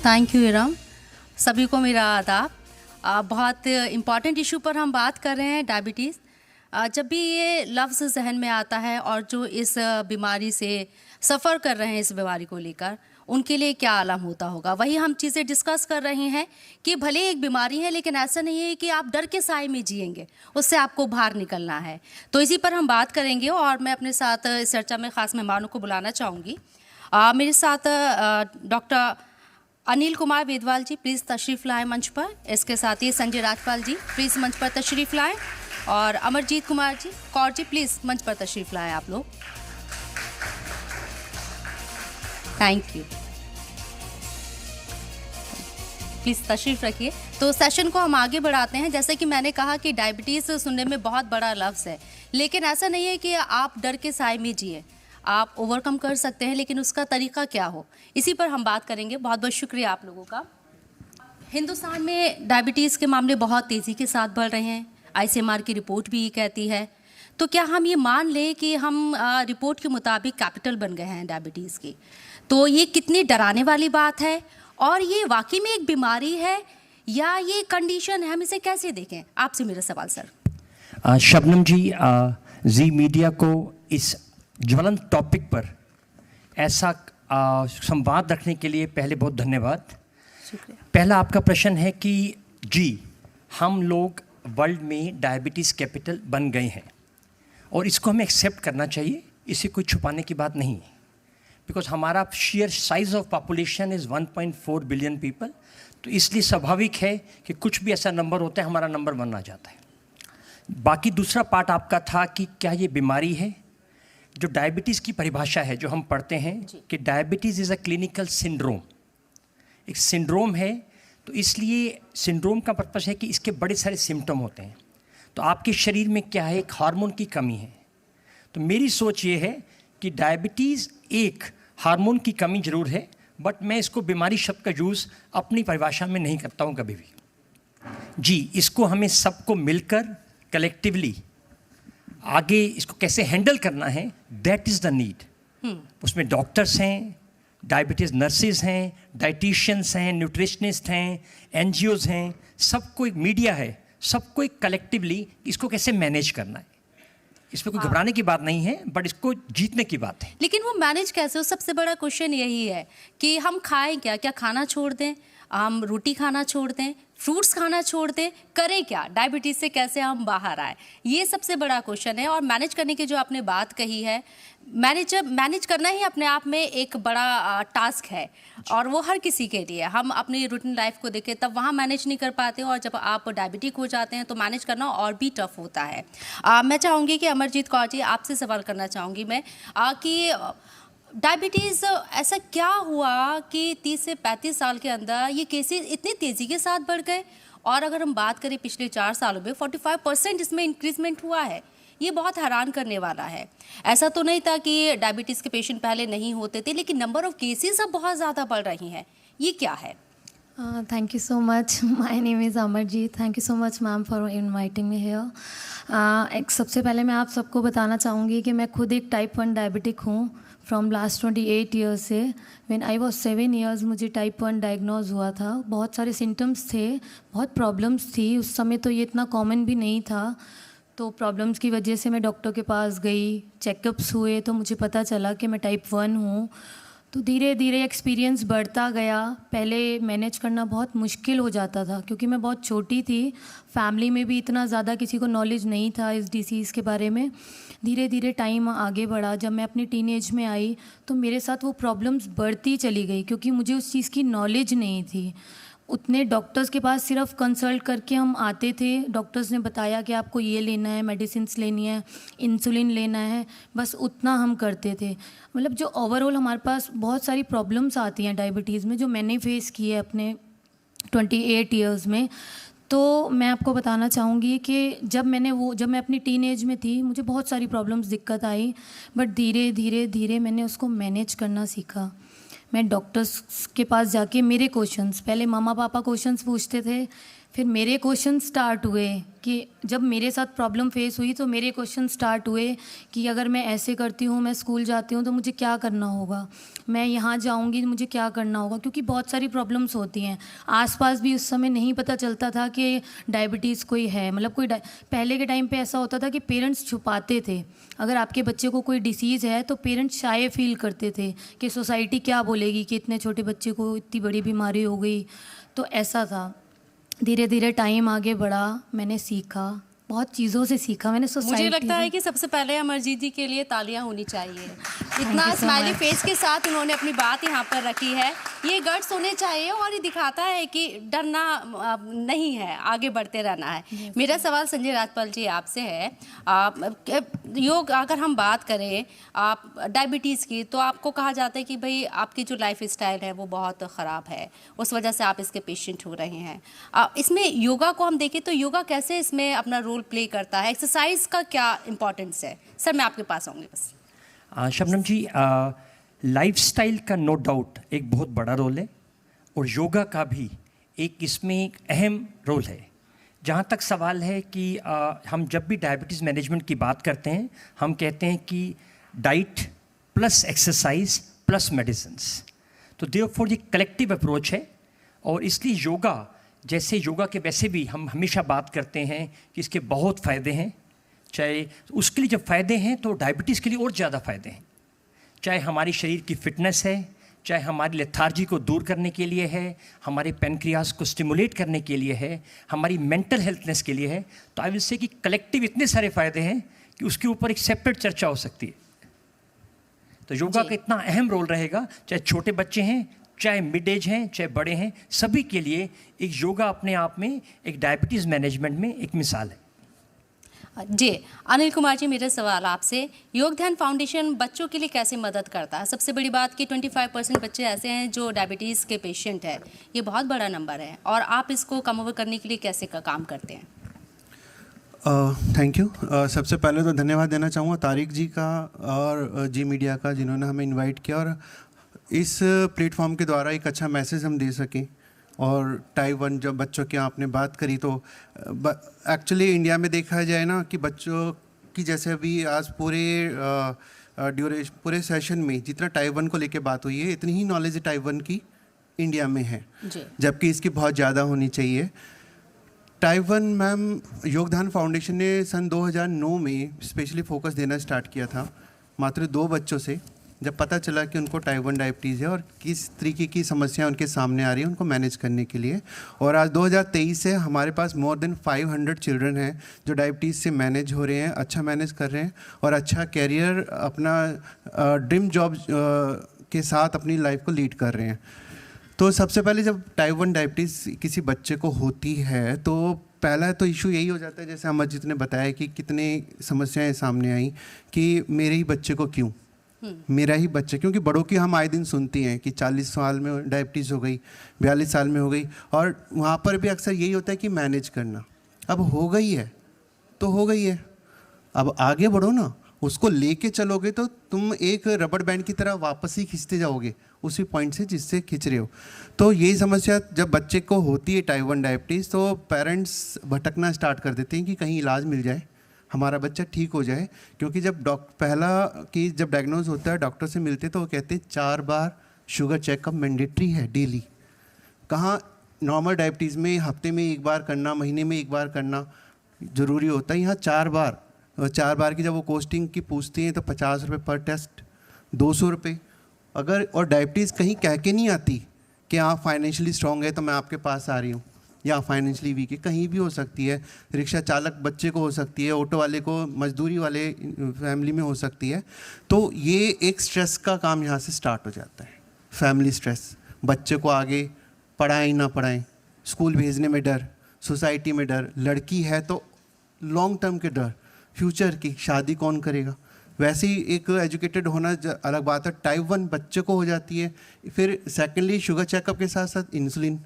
Thank you Iram. सभी को मेरा आदाब। बहुत इम्पॉर्टेंट इशू पर हम बात कर रहे हैं, डायबिटीज़। जब भी ये लफ्ज़ जहन में आता है और जो इस बीमारी से सफ़र कर रहे हैं, इस बीमारी को लेकर उनके लिए क्या आलम होता होगा, वही हम चीज़ें डिस्कस कर रहे हैं कि भले एक बीमारी है लेकिन ऐसा नहीं है कि आप डर के साए में जिएंगे, उससे आपको बाहर निकलना है। तो इसी पर हम बात करेंगे और मैं अपने साथ इस चर्चा में ख़ास मेहमानों को बुलाना चाहूँगी। मेरे साथ डॉक्टर अनिल कुमार वेदवाल जी, प्लीज़ तशरीफ़ लाएँ मंच पर। इसके साथ ही संजय राजपाल जी, प्लीज़ मंच पर तशरीफ़ लाएँ। और अमरजीत कुमार जी, कौर जी, प्लीज़ मंच पर तशरीफ़ लाएँ आप लोग। थैंक यू, प्लीज़ तशरीफ़ रखिए। तो सेशन को हम आगे बढ़ाते हैं। जैसे कि मैंने कहा कि डायबिटीज़ सुनने में बहुत बड़ा लफ्ज़ है, लेकिन ऐसा नहीं है कि आप डर के साए में जिए। आप ओवरकम कर सकते हैं, लेकिन उसका तरीका क्या हो, इसी पर हम बात करेंगे। बहुत बहुत शुक्रिया आप लोगों का। हिंदुस्तान में डायबिटीज़ के मामले बहुत तेज़ी के साथ बढ़ रहे हैं। ICMR की रिपोर्ट भी ये कहती है। तो क्या हम ये मान लें कि हम रिपोर्ट के मुताबिक कैपिटल बन गए हैं डायबिटीज़ की? तो ये कितनी डराने वाली बात है, और ये वाकई में एक बीमारी है या ये कंडीशन है, हम इसे कैसे देखें? आपसे मेरा सवाल सर। शबनम जी, जी मीडिया को इस ज्वलंत टॉपिक पर ऐसा संवाद रखने के लिए पहले बहुत धन्यवाद। शुक्रिया। पहला आपका प्रश्न है कि जी, हम लोग वर्ल्ड में डायबिटीज़ कैपिटल बन गए हैं और इसको हमें एक्सेप्ट करना चाहिए, इसे कोई छुपाने की बात नहीं है। बिकॉज हमारा share size of population is 1.4 billion people, तो इसलिए स्वाभाविक है कि कुछ भी ऐसा नंबर होता है हमारा नंबर 1 आ जाता है। बाकी दूसरा पार्ट आपका था कि क्या ये बीमारी है। जो डायबिटीज़ की परिभाषा है जो हम पढ़ते हैं कि diabetes is a clinical syndrome, एक सिंड्रोम है। तो इसलिए सिंड्रोम का पर्पस है कि इसके बड़े सारे सिम्टम होते हैं। तो आपके शरीर में क्या है, एक हार्मोन की कमी है। तो मेरी सोच ये है कि डायबिटीज़ एक हार्मोन की कमी ज़रूर है, बट मैं इसको बीमारी शब्द का यूज़ अपनी परिभाषा में नहीं करता हूँ कभी भी। जी, इसको हमें सबको मिलकर कलेक्टिवली आगे इसको कैसे हैंडल करना है, दैट इज़ द नीड। उसमें डॉक्टर्स हैं, डायबिटीज़ नर्सेज हैं, डाइटिशियंस हैं, न्यूट्रिशनिस्ट हैं, NGOs हैं, सबको एक मीडिया है, सबको एक कलेक्टिवली इसको कैसे मैनेज करना है। इसमें कोई घबराने की बात नहीं है, बट इसको जीतने की बात है। लेकिन वो मैनेज कैसे हो, सबसे बड़ा क्वेश्चन यही है कि हम खाएं क्या? क्या खाना छोड़ दें, हम रोटी खाना छोड़ दें, फ्रूट्स खाना छोड़ दें, करें क्या? डायबिटीज़ से कैसे हम बाहर आए, ये सबसे बड़ा क्वेश्चन है। और मैनेज करने की जो आपने बात कही है, मैनेज करना ही अपने आप में एक बड़ा टास्क है, और वो हर किसी के लिए। हम अपनी रूटीन लाइफ को देखें तब वहाँ मैनेज नहीं कर पाते, और जब आप डायबिटिक हो जाते हैं तो मैनेज करना और भी टफ होता है। मैं चाहूँगी कि अमरजीत कौर जी, आपसे सवाल करना चाहूँगी मैं कि डायबिटीज़ ऐसा क्या हुआ कि 30 से 35 साल के अंदर ये केसेस इतनी तेज़ी के साथ बढ़ गए? और अगर हम बात करें पिछले 4 सालों में 45% इसमें इंक्रीजमेंट हुआ है। ये बहुत हैरान करने वाला है। ऐसा तो नहीं था कि डायबिटीज़ के पेशेंट पहले नहीं होते थे, लेकिन नंबर ऑफ़ केसेस अब बहुत ज़्यादा बढ़ रही हैं। ये क्या है? Thank you so much. My name is Amarjeet. Thank you so much ma'am for inviting me here. एक सबसे पहले मैं आप सबको बताना चाहूँगी कि मैं खुद एक टाइप 1 डायबिटिक हूँ फ्रॉम लास्ट 28 ईयर्स से। व्हेन आई वॉज 7 ईयर्स मुझे टाइप 1 डायग्नोज हुआ था। बहुत सारे सिम्टम्स थे, बहुत प्रॉब्लम्स थी। उस समय तो ये इतना कॉमन भी नहीं था। तो प्रॉब्लम्स की वजह से मैं डॉक्टर के पास गई, चेकअप्स हुए, तो मुझे पता चला कि मैं टाइप 1 हूँ। तो धीरे धीरे एक्सपीरियंस बढ़ता गया। पहले मैनेज करना बहुत मुश्किल हो जाता था क्योंकि मैं बहुत छोटी थी, फैमिली में भी इतना ज़्यादा किसी को नॉलेज नहीं था इस डिसीज़ के बारे में। धीरे धीरे टाइम आगे बढ़ा, जब मैं अपनी टीनेज में आई तो मेरे साथ वो प्रॉब्लम्स बढ़ती चली गई क्योंकि मुझे उस चीज़ की नॉलेज नहीं थी। उतने डॉक्टर्स के पास सिर्फ कंसल्ट करके हम आते थे, डॉक्टर्स ने बताया कि आपको ये लेना है, मेडिसिन्स लेनी है, इंसुलिन लेना है, बस उतना हम करते थे। मतलब जो ओवरऑल हमारे पास बहुत सारी प्रॉब्लम्स आती हैं डायबिटीज़ में, जो मैंने फेस की है अपने 28 ईयर्स में। तो मैं आपको बताना चाहूँगी कि जब मैं अपनी टीनेज में थी, मुझे बहुत सारी प्रॉब्लम्स दिक्कत आई, बट धीरे धीरे धीरे मैंने उसको मैनेज करना सीखा। मैं डॉक्टर्स के पास जाके मेरे क्वेश्चंस, पहले मामा पापा क्वेश्चंस पूछते थे, फिर मेरे क्वेश्चन स्टार्ट हुए कि जब मेरे साथ प्रॉब्लम फेस हुई तो मेरे क्वेश्चन स्टार्ट हुए कि अगर मैं ऐसे करती हूँ, मैं स्कूल जाती हूँ तो मुझे क्या करना होगा, मैं यहाँ जाऊँगी तो मुझे क्या करना होगा, क्योंकि बहुत सारी प्रॉब्लम्स होती हैं। आसपास भी उस समय नहीं पता चलता था कि डायबिटीज़ कोई है, मतलब कोई पहले के टाइम पे ऐसा होता था कि पेरेंट्स छुपाते थे। अगर आपके बच्चे को कोई डिसीज़ है तो पेरेंट्स शाय फील करते थे कि सोसाइटी क्या बोलेगी कि इतने छोटे बच्चे को इतनी बड़ी बीमारी हो गई। तो ऐसा था। धीरे धीरे टाइम आगे बढ़ा, मैंने सीखा, बहुत चीज़ों से सीखा मैंने सोसाइटी। मुझे लगता है कि सबसे पहले अमरजीत जी के लिए तालियां होनी चाहिए। इतना स्माइली फेस के साथ इन्होंने अपनी बात यहाँ पर रखी है। ये गट्स होने चाहिए और ये दिखाता है कि डरना नहीं है, आगे बढ़ते रहना है। मेरा सवाल संजय राजपाल जी आपसे है, योग अगर हम बात करें डायबिटीज़ की, तो आपको कहा जाता है कि भाई आपकी जो लाइफ स्टाइल है वो बहुत ख़राब है, उस वजह से आप इसके पेशेंट हो रहे हैं। इसमें योगा को हम देखें तो योगा कैसे इसमें अपना रोल प्ले करता है, एक्सरसाइज का क्या इंपॉर्टेंस है? सर मैं आपके पास आऊँगी बस। शबनम जी, लाइफस्टाइल का नो डाउट एक बहुत बड़ा रोल है और योगा का भी एक इसमें एक अहम रोल है। जहाँ तक सवाल है कि हम जब भी डायबिटीज़ मैनेजमेंट की बात करते हैं, हम कहते हैं कि diet plus exercise plus medicines, तो देयरफॉर ये कलेक्टिव अप्रोच है। और इसलिए योगा, जैसे योगा के वैसे भी हम हमेशा बात करते हैं कि इसके बहुत फ़ायदे हैं, चाहे उसके लिए जब फ़ायदे हैं तो डायबिटीज़ के लिए और ज़्यादा फ़ायदे हैं। चाहे हमारी शरीर की फ़िटनेस है, चाहे हमारी लेथार्जी को दूर करने के लिए है, हमारे पेनक्रियास को स्टिमुलेट करने के लिए है, हमारी मेंटल हेल्थनेस के लिए है। तो आई विल से कि कलेक्टिव इतने सारे फ़ायदे हैं कि उसके ऊपर एक सेपरेट चर्चा हो सकती है। तो योगा का इतना अहम रोल रहेगा, चाहे छोटे बच्चे हैं, चाहे मिड एज हैं, चाहे बड़े हैं, सभी के लिए एक योगा अपने आप में एक डायबिटीज़ मैनेजमेंट में एक मिसाल है। जी अनिल कुमार जी, मेरा सवाल आपसे, योग ध्यान फाउंडेशन बच्चों के लिए कैसे मदद करता है? सबसे बड़ी बात कि 25% बच्चे ऐसे हैं जो डायबिटीज़ के पेशेंट हैं, ये बहुत बड़ा नंबर है, और आप इसको कम ओवर करने के लिए कैसे काम करते हैं? Thank you. सबसे पहले तो धन्यवाद देना चाहूँगा तारिक जी का और जी मीडिया का, जिन्होंने हमें इनवाइट किया और इस प्लेटफॉर्म के द्वारा एक अच्छा मैसेज हम दे सकें। और टाइप 1 जब बच्चों की आपने बात करी तो एक्चुअली इंडिया में देखा जाए ना कि बच्चों की जैसे अभी आज पूरे सेशन में जितना टाइप 1 को लेके बात हुई है, इतनी ही नॉलेज टाइप 1 की इंडिया में है, जबकि इसकी बहुत ज़्यादा होनी चाहिए। टाइप 1 मैम, योगदान फाउंडेशन ने सन 2009 में स्पेशली फोकस देना स्टार्ट किया था मात्र 2 बच्चों से, जब पता चला कि उनको टाइप 1 डायबिटीज़ है और किस तरीके की समस्याएं उनके सामने आ रही हैं उनको मैनेज करने के लिए। और आज 2023 से हमारे पास मोर देन 500 चिल्ड्रन हैं जो डायबिटीज़ से मैनेज हो रहे हैं, अच्छा मैनेज कर रहे हैं और अच्छा कैरियर, अपना ड्रीम जॉब के साथ अपनी लाइफ को लीड कर रहे हैं। तो सबसे पहले जब टाइप 1 डायबिटीज़ किसी बच्चे को होती है तो पहला तो इशू यही हो जाता है, जैसे अमरजीत ने बताया कि कितने समस्याएं सामने आई कि मेरे ही बच्चे को क्यों, मेरा ही बच्चा, क्योंकि बड़ों की हम आए दिन सुनती हैं कि 40 साल में डायबिटीज़ हो गई, 42 साल में हो गई, और वहाँ पर भी अक्सर यही होता है कि मैनेज करना। अब हो गई है तो हो गई है, अब आगे बढ़ो ना, उसको लेके चलोगे तो तुम एक रबड़ बैंड की तरह वापस ही खींचते जाओगे उसी पॉइंट से जिससे खींच रहे हो। तो यही समस्या जब बच्चे को होती है टाइप 1 डायबिटीज़, तो पेरेंट्स भटकना स्टार्ट कर देते हैं कि कहीं इलाज मिल जाए, हमारा बच्चा ठीक हो जाए। क्योंकि जब पहला कि जब डायग्नोज होता है डॉक्टर से मिलते तो वो कहते हैं 4 बार शुगर चेकअप मैंडेटरी है डेली। कहाँ नॉर्मल डायबिटीज़ में हफ्ते में 1 बार करना, महीने में 1 बार करना ज़रूरी होता है, यहाँ 4 बार। और 4 बार की जब वो कॉस्टिंग की पूछती हैं तो 50 रुपये पर टेस्ट, 200 रुपये अगर। और डायबिटीज़ कहीं कह के नहीं आती कि आप फाइनेंशियली स्ट्रॉन्ग है तो मैं आपके पास आ रही हूँ, या फाइनेंशियली वीक है, कहीं भी हो सकती है। रिक्शा चालक बच्चे को हो सकती है, ऑटो वाले को, मजदूरी वाले फैमिली में हो सकती है। तो ये एक स्ट्रेस का काम यहाँ से स्टार्ट हो जाता है, फैमिली स्ट्रेस। बच्चे को आगे पढ़ाएं ना पढ़ाएं, स्कूल भेजने में डर, सोसाइटी में डर, लड़की है तो लॉन्ग टर्म के डर, फ्यूचर की, शादी कौन करेगा। वैसे ही एक एजुकेटेड होना अलग बात है, टाइप 1 बच्चे को हो जाती है। फिर सेकेंडली शुगर चेकअप के साथ साथ इंसुलिन,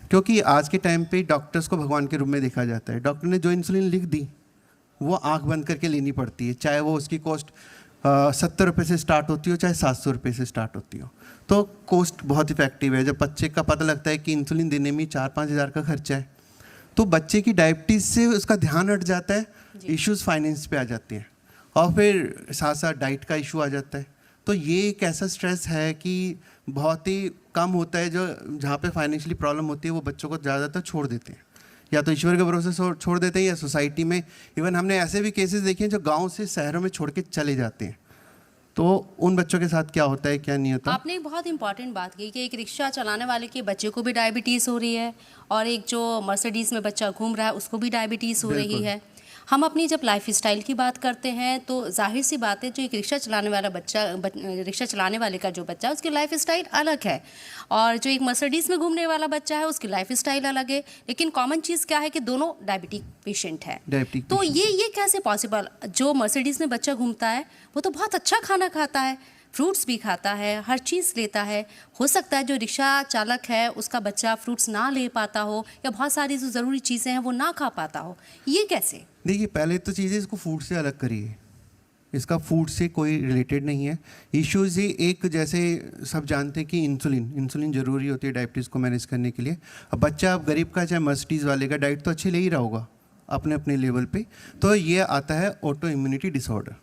क्योंकि आज के टाइम पे डॉक्टर्स को भगवान के रूप में देखा जाता है। डॉक्टर ने जो इंसुलिन लिख दी वो आंख बंद करके लेनी पड़ती है, चाहे वो उसकी कॉस्ट 70 रुपये से स्टार्ट होती हो, चाहे 700 रुपये से स्टार्ट होती हो। तो कॉस्ट बहुत इफेक्टिव है। जब बच्चे का पता लगता है कि इंसुलिन देने में 4-5 हज़ार का खर्चा है, तो बच्चे की डायबिटीज़ से उसका ध्यान हट जाता है, इश्यूज फाइनेंस पे आ जाते हैं और फिर साथ साथ डाइट का इशू आ जाता है। तो ये एक ऐसा स्ट्रेस है कि बहुत ही कम होता है, जो जहाँ पे फाइनेंशियली प्रॉब्लम होती है वो बच्चों को ज़्यादातर छोड़ देते हैं, या तो ईश्वर के भरोसे छोड़ देते हैं या सोसाइटी में। इवन हमने ऐसे भी केसेस देखे हैं जो गांव से शहरों में छोड़ के चले जाते हैं। तो उन बच्चों के साथ क्या होता है, क्या नहीं होता। आपने एक बहुत इंपॉर्टेंट बात की कि एक रिक्शा चलाने वाले के बच्चे को भी डायबिटीज़ हो रही है और एक जो मर्सिडीज़ में बच्चा घूम रहा है उसको भी डायबिटीज़ हो रही है। हम अपनी जब लाइफ स्टाइल की बात करते हैं तो जाहिर सी बात है, जो एक रिक्शा चलाने वाला रिक्शा चलाने वाले का जो बच्चा है उसकी लाइफ स्टाइल अलग है, और जो एक मर्सिडीज़ में घूमने वाला बच्चा है उसकी लाइफ स्टाइल अलग है। लेकिन कॉमन चीज़ क्या है कि दोनों डायबिटिक पेशेंट है। तो ये कैसे पॉसिबल? जो मर्सिडीज़ में बच्चा घूमता है वो तो बहुत अच्छा खाना खाता है, फ्रूट्स भी खाता है, हर चीज़ लेता है। हो सकता है जो रिक्शा चालक है उसका बच्चा फ्रूट्स ना ले पाता हो या बहुत सारी जो ज़रूरी चीज़ें हैं वो ना खा पाता हो, ये कैसे? देखिए, पहले तो चीज़ें इसको फूड से अलग करिए, इसका फूड से कोई रिलेटेड नहीं है। इश्यूज़ ये एक, जैसे सब जानते हैं कि इंसुलिन ज़रूरी होती है डायबिटीज़ को मैनेज करने के लिए। अब बच्चा, अब गरीब का चाहे मर्सिडीज़ वाले का, डाइट तो अच्छी ले ही रहा होगा अपने अपने लेवल पे। तो ये आता है ऑटो इम्यूनिटी डिसऑर्डर,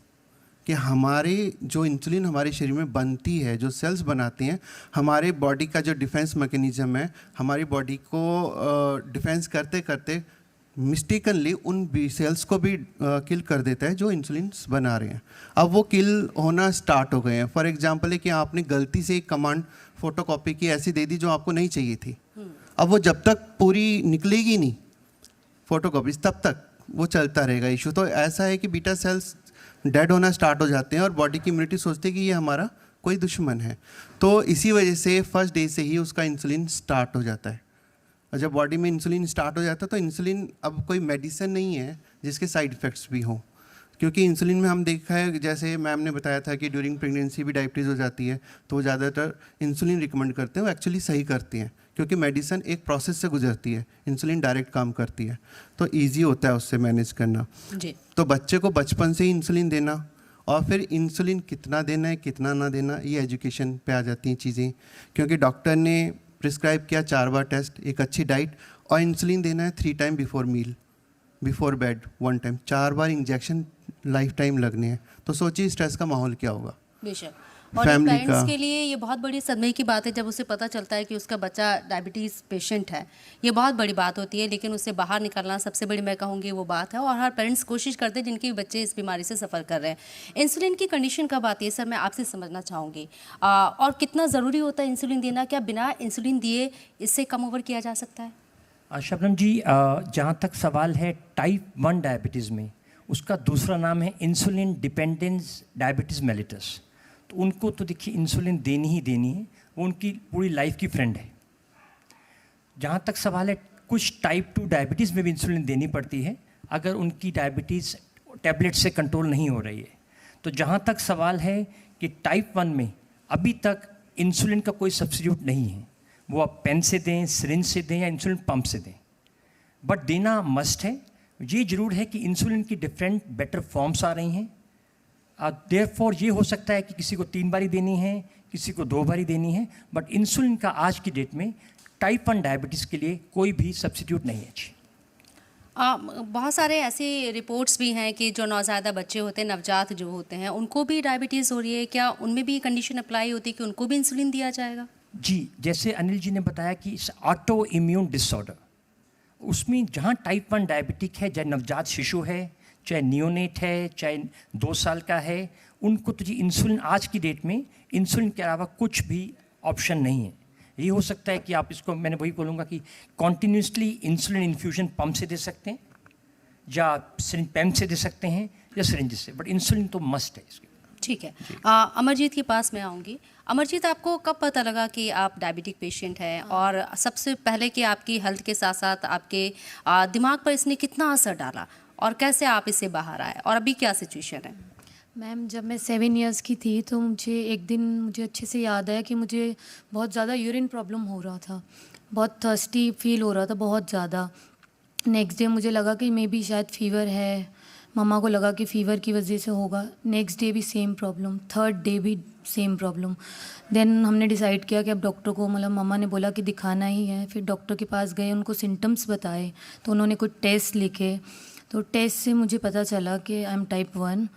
कि हमारे जो इंसुलिन हमारे शरीर में बनती है, जो सेल्स बनाते हैं, हमारे बॉडी का जो डिफेंस मैकेनिज्म है, हमारी बॉडी को डिफेंस करते करते मिस्टेकनली उन बी सेल्स को भी किल कर देता है जो इंसुलिन बना रहे हैं। अब वो किल होना स्टार्ट हो गए हैं। फॉर एग्जांपल है कि आपने गलती से एक कमांड फोटोकॉपी की ऐसी दे दी जो आपको नहीं चाहिए थी। अब वो जब तक पूरी निकलेगी नहीं फोटोकॉपीज, तब तक वो चलता रहेगा इशू। तो ऐसा है कि बीटा सेल्स डेड होना स्टार्ट हो जाते हैं और बॉडी की इम्यूनिटी सोचती है कि ये हमारा कोई दुश्मन है। तो इसी वजह से फर्स्ट डे से ही उसका इंसुलिन स्टार्ट हो जाता है। और जब बॉडी में इंसुलिन स्टार्ट हो जाता है तो इंसुलिन अब कोई मेडिसिन नहीं है जिसके साइड इफ़ेक्ट्स भी हों, क्योंकि इंसुलिन में हम देखा है, जैसे मैम ने बताया था कि ड्यूरिंग प्रेगनेंसी भी डायबिटीज़ हो जाती है, तो वो ज़्यादातर इंसुलिन रिकमेंड करते हैं। वो एक्चुअली सही करती हैं, क्योंकि मेडिसिन एक प्रोसेस से गुजरती है, इंसुलिन डायरेक्ट काम करती है, तो ईजी होता है उससे मैनेज करना जी। तो बच्चे को बचपन से ही इंसुलिन देना, और फिर इंसुलिन कितना देना है कितना ना देना, ये एजुकेशन पे आ जाती हैं चीज़ें। क्योंकि डॉक्टर ने प्रिस्क्राइब किया 4 बार टेस्ट, एक अच्छी डाइट, और इंसुलिन देना है 3 time before meal, before bed 1 time, 4 बार इंजेक्शन लाइफ टाइम लगने हैं। तो सोचिए स्ट्रेस का माहौल क्या होगा बेशक। और पेरेंट्स के लिए ये बहुत बड़ी सदमे की बात है जब उसे पता चलता है कि उसका बच्चा डायबिटीज़ पेशेंट है। ये बहुत बड़ी बात होती है, लेकिन उससे बाहर निकलना सबसे बड़ी, मैं कहूँगी, वो बात है। और हर पेरेंट्स कोशिश करते हैं जिनके बच्चे इस बीमारी से सफ़र कर रहे हैं। इंसुलिन की कंडीशन कब आती है सर, मैं आपसे समझना चाहूँगी, और कितना ज़रूरी होता है इंसुलिन देना? क्या बिना इंसुलिन दिए इससे कम ओवर किया जा सकता है? शबनम जी, जहाँ तक सवाल है टाइप 1 डायबिटीज़ में, उसका दूसरा नाम है इंसुलिन डिपेंडेंस डायबिटीज़ मेलिटस। तो उनको तो देखिए इंसुलिन देनी ही देनी है, वो उनकी पूरी लाइफ की फ्रेंड है। जहाँ तक सवाल है, कुछ टाइप 2 डायबिटीज़ में भी इंसुलिन देनी पड़ती है अगर उनकी डायबिटीज़ टैबलेट से कंट्रोल नहीं हो रही है। तो जहाँ तक सवाल है कि टाइप 1 में अभी तक इंसुलिन का कोई सब्स्टिट्यूट नहीं है, वो आप पेन से दें, सिरिंज से दें या इंसुलिन पंप से दें, बट देना मस्ट है। ये ज़रूर है कि इंसुलिन की डिफरेंट बेटर फॉर्म्स आ रही हैं। देयरफॉर ये हो सकता है कि किसी को 3 बारी देनी है, किसी को 2 बारी देनी है, बट इंसुलिन का आज की डेट में टाइप 1 डायबिटीज़ के लिए कोई भी सब्स्टिट्यूट नहीं है जी। बहुत सारे ऐसी रिपोर्ट्स भी हैं कि जो नौज़ायदा बच्चे होते हैं, नवजात जो होते हैं, उनको भी डायबिटीज़ हो रही है। क्या उनमें भी कंडीशन अप्लाई होती है कि उनको भी इंसुलिन दिया जाएगा? जी, जैसे अनिल जी ने बताया कि इस ऑटो इम्यून डिसऑर्डर, उसमें जहाँ टाइप 1 डायबिटिक है, चाहे नवजात शिशु है, चाहे नियोनेट है, चाहे 2 साल का है, उनको तो जी इंसुलिन आज की डेट में इंसुलिन के अलावा कुछ भी ऑप्शन नहीं है। ये हो सकता है कि आप इसको, मैंने वही बोलूँगा कि कॉन्टीन्यूसली इंसुलिन इन्फ्यूजन पंप से दे सकते हैं, या सिरिंज पेन से दे सकते हैं, या सिरिंज से, बट इंसुलिन तो मस्ट है इसके। ठीक है। अमरजीत के पास मैं आऊँगी। अमरजीत, आपको कब पता लगा कि आप डायबिटिक पेशेंट हैं, और सबसे पहले कि आपकी हेल्थ के साथ साथ आपके दिमाग पर इसने कितना असर डाला, और कैसे आप इससे बाहर आए, और अभी क्या सिचुएशन है? मैम, जब मैं 7 इयर्स की थी तो एक दिन मुझे अच्छे से याद है कि मुझे बहुत ज़्यादा यूरिन प्रॉब्लम हो रहा था, बहुत थर्स्टी फील हो रहा था बहुत ज़्यादा। नेक्स्ट डे मुझे लगा कि मे बी शायद फीवर है, मम्मा को लगा कि फ़ीवर की वजह से होगा। नेक्स्ट डे भी सेम प्रॉब्लम, थर्ड डे भी सेम प्रॉब्लम। देन हमने डिसाइड किया कि अब डॉक्टर को, मतलब मम्मा ने बोला कि दिखाना ही है। फिर डॉक्टर के पास गए, उनको सिम्टम्स बताए, तो उन्होंने कुछ टेस्ट लिखे। तो टेस्ट से मुझे पता चला कि आई एम टाइप 1।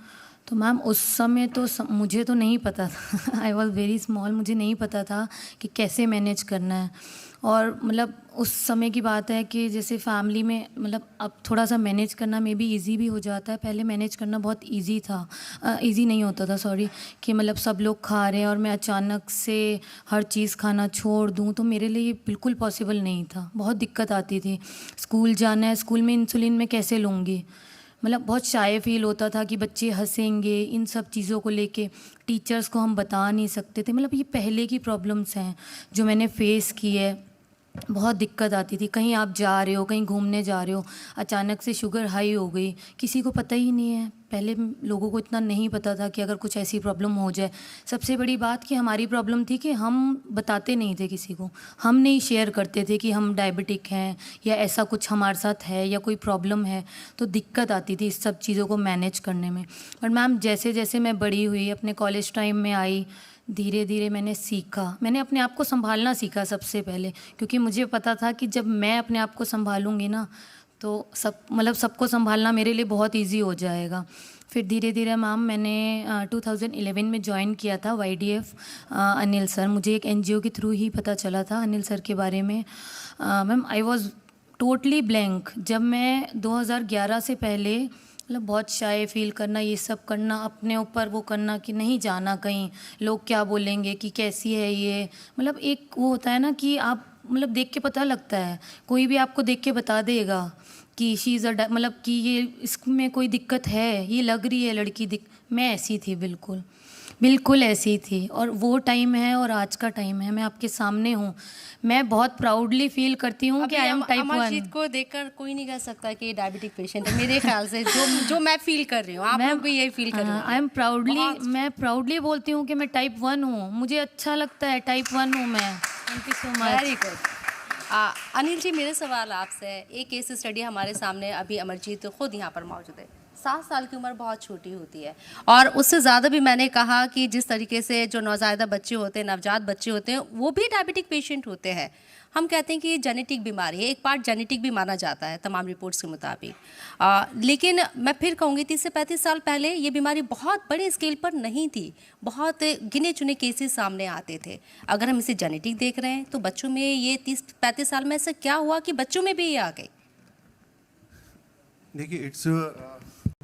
तो मैम उस समय तो मुझे तो नहीं पता था आई वॉज वेरी स्मॉल, मुझे नहीं पता था कि कैसे मैनेज करना है। और मतलब उस समय की बात है कि जैसे फैमिली में, मतलब अब थोड़ा सा मैनेज करना मे बी ईजी भी हो जाता है। पहले मैनेज करना बहुत ईजी था, ईजी नहीं होता था, सॉरी, कि मतलब सब लोग खा रहे हैं और मैं अचानक से हर चीज़ खाना छोड़ दूं, तो मेरे लिए ये बिल्कुल पॉसिबल नहीं था। बहुत दिक्कत आती थी। स्कूल जाना है, स्कूल में इंसुलिन मैं कैसे लूँगी, मतलब बहुत शाय फील होता था कि बच्चे हंसेंगे, इन सब चीज़ों को लेके टीचर्स को हम बता नहीं सकते थे। मतलब ये पहले की प्रॉब्लम्स हैं जो मैंने फेस की है। बहुत दिक्कत आती थी। कहीं आप जा रहे हो, कहीं घूमने जा रहे हो, अचानक से शुगर हाई हो गई, किसी को पता ही नहीं है। पहले लोगों को इतना नहीं पता था कि अगर कुछ ऐसी प्रॉब्लम हो जाए। सबसे बड़ी बात कि हमारी प्रॉब्लम थी कि हम बताते नहीं थे किसी को, हम नहीं शेयर करते थे कि हम डायबिटिक हैं या ऐसा कुछ हमारे साथ है या कोई प्रॉब्लम है। तो दिक्कत आती थी इस सब चीज़ों को मैनेज करने में। और मैम जैसे जैसे मैं बड़ी हुई, अपने कॉलेज टाइम में आई, धीरे धीरे मैंने सीखा, मैंने अपने आप को संभालना सीखा सबसे पहले, क्योंकि मुझे पता था कि जब मैं अपने आप को संभालूंगी ना तो सबको संभालना मेरे लिए बहुत इजी हो जाएगा। फिर धीरे धीरे मैम मैंने 2011 में ज्वाइन किया था YDF। अनिल सर, मुझे एक NGO के थ्रू ही पता चला था अनिल सर के बारे में। Ma'am I was totally blank. जब मैं 2011 से पहले मतलब बहुत शाय फील करना, ये सब करना, अपने ऊपर वो करना कि नहीं जाना कहीं, लोग क्या बोलेंगे कि कैसी है ये। मतलब एक वो होता है ना कि आप मतलब देख के पता लगता है, कोई भी आपको देख के बता देगा कि शी इज़ मतलब कि ये इसमें कोई दिक्कत है, ये लग रही है लड़की मैं ऐसी थी, बिल्कुल बिल्कुल ऐसी थी। और वो टाइम है और आज का टाइम है, मैं आपके सामने हूँ। मैं बहुत प्राउडली फील करती हूँ कि आई एम टाइप 1। अमरजीत को देखकर कोई नहीं कह सकता कि डायबिटिक पेशेंट है, मेरे ख्याल से जो मैं फील कर रही हूँ, आप लोग भी यही फील कर रहे हैं। आई एम मैं प्राउडली बोलती हूँ कि मैं टाइप 1 हूँ, मुझे अच्छा लगता है, टाइप 1 हूँ मैं। Thank you so much. Very good. Anil ji, मेरे सवाल आपसे है। एक केस स्टडी हमारे सामने, अभी अमरजीत खुद यहाँ पर मौजूद है। 7 साल की उम्र बहुत छोटी होती है, और उससे ज़्यादा भी मैंने कहा कि जिस तरीके से जो नवज़ायदा बच्चे होते हैं, नवजात बच्चे होते हैं, वो भी डायबिटिक पेशेंट होते हैं। हम कहते हैं कि ये जेनेटिक बीमारी है, एक पार्ट जेनेटिक भी माना जाता है तमाम रिपोर्ट्स के मुताबिक। लेकिन मैं फिर कहूँगी 30 से 35 साल पहले ये बीमारी बहुत बड़े स्केल पर नहीं थी, बहुत गिने चुने केसेस सामने आते थे। अगर हम इसे जेनेटिक देख रहे हैं तो बच्चों में ये 30-35 साल में ऐसा क्या हुआ कि बच्चों में भी ये आ गई? देखिए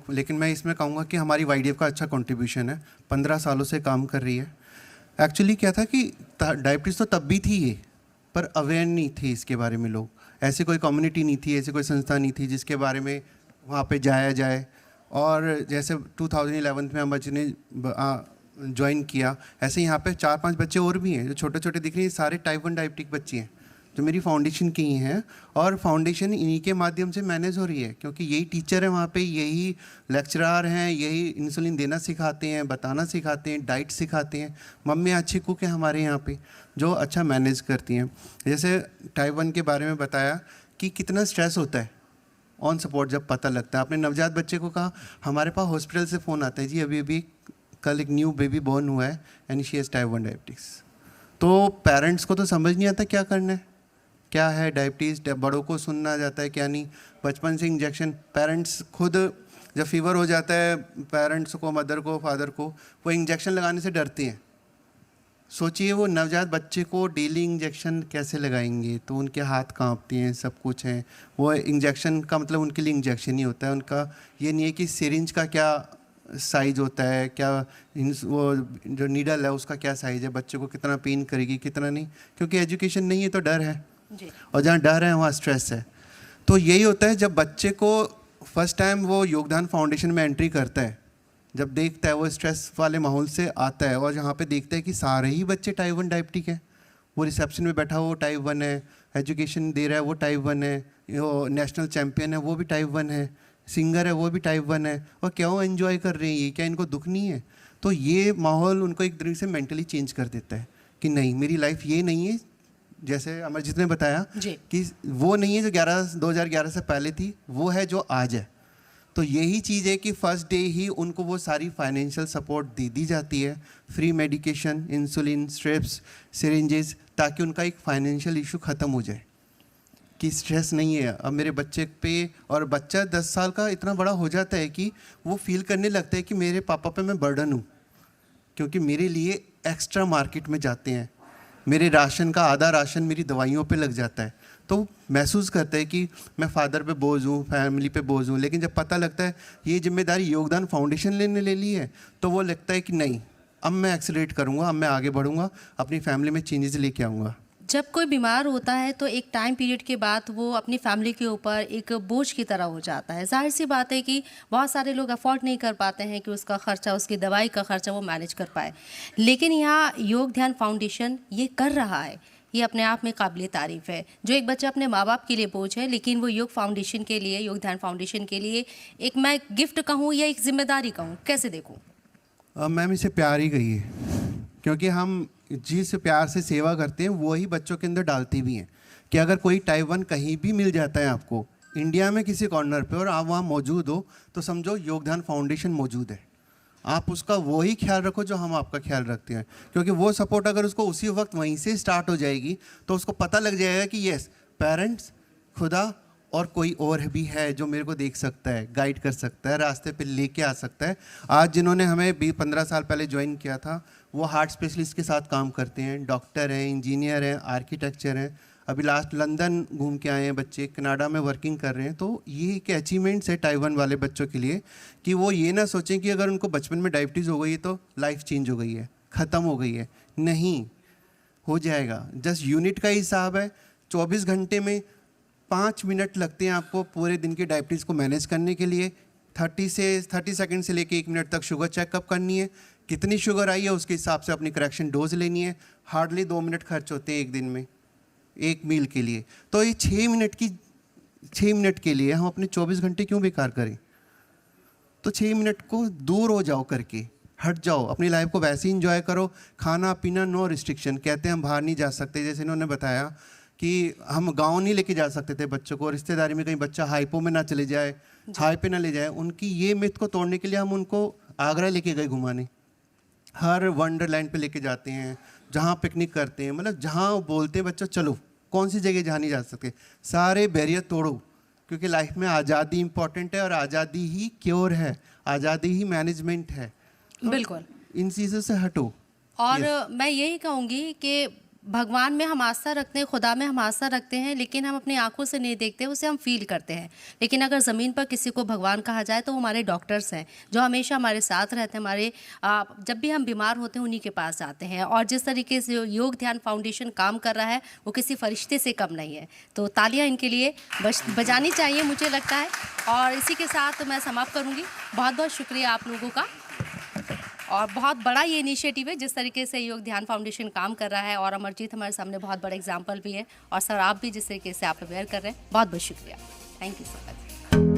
लेकिन मैं इसमें कहूँगा कि हमारी YDF का अच्छा कंट्रीब्यूशन है, 15 सालों से काम कर रही है। एक्चुअली क्या था कि डायबिटीज़ तो तब भी थी ये, पर अवेयर नहीं थे इसके बारे में लोग। ऐसी कोई कम्युनिटी नहीं थी, ऐसी कोई संस्था नहीं थी जिसके बारे में वहाँ पे जाया जाए। और जैसे 2011 में अमरजी ने ज्वाइन किया, ऐसे यहाँ पे 4-5 बच्चे और भी हैं जो छोटे छोटे दिख रहे हैं, सारे टाइप 1 डायबिटिक बच्चे हैं जो मेरी फाउंडेशन की ही हैं। और फाउंडेशन इन्हीं के माध्यम से मैनेज हो रही है, क्योंकि यही टीचर है वहाँ पे, यही लेक्चरार हैं, यही इंसुलिन देना सिखाते हैं, बताना सिखाते हैं, डाइट सिखाते हैं। मम्मियाँ अच्छी कुक हैं हमारे यहाँ पे जो अच्छा मैनेज करती हैं। जैसे टाइप 1 के बारे में बताया कि कितना स्ट्रेस होता है ऑन सपोर्ट जब पता लगता है। आपने नवजात बच्चे को कहा, हमारे पास हॉस्पिटल से फ़ोन आता है, जी अभी अभी कल एक न्यू बेबी बॉर्न हुआ है and she has type 1 diabetes. तो पेरेंट्स को तो समझ नहीं आता क्या करना है, क्या है डायबिटीज़। बड़ों को सुनना जाता है क्या नहीं। बचपन से इंजेक्शन, पेरेंट्स खुद जब फीवर हो जाता है, पेरेंट्स को, मदर को, फादर को, वो इंजेक्शन लगाने से डरते हैं। सोचिए वो नवजात बच्चे को डेली इंजेक्शन कैसे लगाएंगे, तो उनके हाथ कांपते हैं, सब कुछ है। वो इंजेक्शन का मतलब उनके लिए इंजेक्शन ही होता है, उनका ये नहीं है कि सिरिंज का क्या साइज होता है, क्या वो जो नीडल है उसका क्या साइज़ है, बच्चे को कितना पेन करेगी कितना नहीं। क्योंकि एजुकेशन नहीं है तो डर है जी। और जहाँ डर है वहाँ स्ट्रेस है। तो यही होता है जब बच्चे को फर्स्ट टाइम वो योगदान फाउंडेशन में एंट्री करता है, जब देखता है वो स्ट्रेस वाले माहौल से आता है और यहाँ पे देखता है कि सारे ही बच्चे टाइप 1 डायबिटिक हैं। वो रिसेप्शन में बैठा वो टाइप 1 है, एजुकेशन दे रहा है वो टाइप 1 है, वो नेशनल चैम्पियन है वो भी टाइप 1 है, सिंगर है वो भी टाइप 1 है, और क्यों एंजॉय कर रहे हैं ये, क्या इनको दुख नहीं है? तो ये माहौल उनको एक तरीके से मेंटली चेंज कर देता है कि नहीं, मेरी लाइफ ये नहीं है जैसे अमरजीत ने बताया कि वो नहीं है जो 2011 से पहले थी, वो है जो आज है। तो यही चीज़ है कि फर्स्ट डे ही उनको वो सारी फाइनेंशियल सपोर्ट दी जाती है, free medication, insulin, strips, syringes, ताकि उनका एक फाइनेंशियल इशू ख़त्म हो जाए कि स्ट्रेस नहीं है अब मेरे बच्चे पे। और बच्चा 10 साल का इतना बड़ा हो जाता है कि वो फील करने लगता है कि मेरे पापा पे मैं बर्डन हूँ, क्योंकि मेरे लिए एक्स्ट्रा मार्केट में जाते हैं, मेरे राशन का आधा राशन मेरी दवाइयों पे लग जाता है, तो महसूस करता है कि मैं फादर पे बोझ हूँ, फैमिली पे बोझ हूँ। लेकिन जब पता लगता है ये जिम्मेदारी योगदान फाउंडेशन ने ले ली है, तो वो लगता है कि नहीं, अब मैं एक्सेलरेट करूँगा, अब मैं आगे बढ़ूँगा, अपनी फैमिली में चेंजेस लेके आऊँगा। जब कोई बीमार होता है तो एक टाइम पीरियड के बाद वो अपनी फैमिली के ऊपर एक बोझ की तरह हो जाता है। जाहिर सी बात है कि बहुत सारे लोग अफोर्ड नहीं कर पाते हैं कि उसका खर्चा, उसकी दवाई का खर्चा वो मैनेज कर पाए। लेकिन यहाँ योग ध्यान फाउंडेशन ये कर रहा है, ये अपने आप में काबिल तारीफ़ है। जो एक बच्चा अपने माँ बाप के लिए बोझ है, लेकिन वो योग फाउंडेशन के लिए, योग ध्यान फाउंडेशन के लिए एक मैं गिफ्ट कहूँ या एक जिम्मेदारी कहूँ, कैसे देखूँ? मैम इसे प्यार ही कहिए, क्योंकि हम जिस प्यार से सेवा करते हैं वही बच्चों के अंदर डालते भी हैं कि अगर कोई टाइप 1 कहीं भी मिल जाता है आपको इंडिया में किसी कॉर्नर पे और आप वहाँ मौजूद हो, तो समझो योगदान फाउंडेशन मौजूद है। आप उसका वही ख्याल रखो जो हम आपका ख्याल रखते हैं, क्योंकि वो सपोर्ट अगर उसको उसी वक्त वहीं से स्टार्ट हो जाएगी तो उसको पता लग जाएगा कि यस, पेरेंट्स, खुदा और कोई और भी है जो मेरे को देख सकता है, गाइड कर सकता है, रास्ते पे लेके आ सकता है। आज जिन्होंने हमें 15 साल पहले ज्वाइन किया था, वो हार्ट स्पेशलिस्ट के साथ काम करते हैं, डॉक्टर हैं, इंजीनियर हैं, आर्किटेक्चर हैं। अभी लास्ट लंदन घूम के आए हैं बच्चे, कनाडा में वर्किंग कर रहे हैं। तो ये एक अचीवमेंट्स है टाइप 1 वाले बच्चों के लिए कि वो ये ना सोचें कि अगर उनको बचपन में डायबिटीज़ हो गई है तो लाइफ चेंज हो गई है, ख़त्म हो गई है। नहीं, हो जाएगा। जस्ट यूनिट का हिसाब है, 24 घंटे में 5 मिनट लगते हैं आपको पूरे दिन की डायबिटीज़ को मैनेज करने के लिए। 30 सेकंड से लेके 1 मिनट तक शुगर चेकअप करनी है, कितनी शुगर आई है उसके हिसाब से अपनी करेक्शन डोज लेनी है। हार्डली 2 मिनट खर्च होते हैं एक दिन में एक मील के लिए। तो ये 6 मिनट के लिए हम अपने 24 घंटे क्यों बेकार करें? तो 6 मिनट को दूर हो जाओ करके, हट जाओ, अपनी लाइफ को वैसे ही इंजॉय करो। खाना पीना नो रिस्ट्रिक्शन। कहते हैं हम बाहर नहीं जा सकते, जैसे इन्होंने बताया कि हम गांव नहीं लेके जा सकते थे बच्चों को, रिश्तेदारी में कहीं बच्चा हाइपो में ना चले जाए, हाई पे ना ले जाए। उनकी ये मिथ को तोड़ने के लिए हम उनको आगरा लेके गए घुमाने, हर वंडरलैंड पे लेके जाते हैं, जहाँ पिकनिक करते हैं, मतलब जहाँ बोलते हैं बच्चों चलो, कौन सी जगह जहाँ नहीं जा सकते, सारे बैरियर तोड़ो, क्योंकि लाइफ में आज़ादी इंपॉर्टेंट है और आज़ादी ही क्योर है, आज़ादी ही मैनेजमेंट है। बिल्कुल, इन चीज़ों से हटो। और मैं यही कहूँगी कि भगवान में हम आस्था रखते हैं, खुदा में हम आस्था रखते हैं, लेकिन हम अपनी आंखों से नहीं देखते, उसे हम फील करते हैं। लेकिन अगर ज़मीन पर किसी को भगवान कहा जाए तो वो हमारे डॉक्टर्स हैं, जो हमेशा हमारे साथ रहते हैं। हमारे जब भी हम बीमार होते हैं उन्हीं के पास जाते हैं। और जिस तरीके से योग ध्यान फाउंडेशन काम कर रहा है वो किसी फरिश्ते से कम नहीं है। तो तालियाँ इनके लिए बजानी चाहिए मुझे लगता है। और इसी के साथ मैं समाप्त करूँगी। बहुत बहुत शुक्रिया आप लोगों का, और बहुत बड़ा ये इनिशिएटिव है जिस तरीके से योग ध्यान फाउंडेशन काम कर रहा है। और अमरजीत हमारे सामने बहुत बड़ा एग्जाम्पल भी है, और सर आप भी जिस तरीके से आप अवेयर कर रहे हैं, बहुत बहुत शुक्रिया। Thank you so much.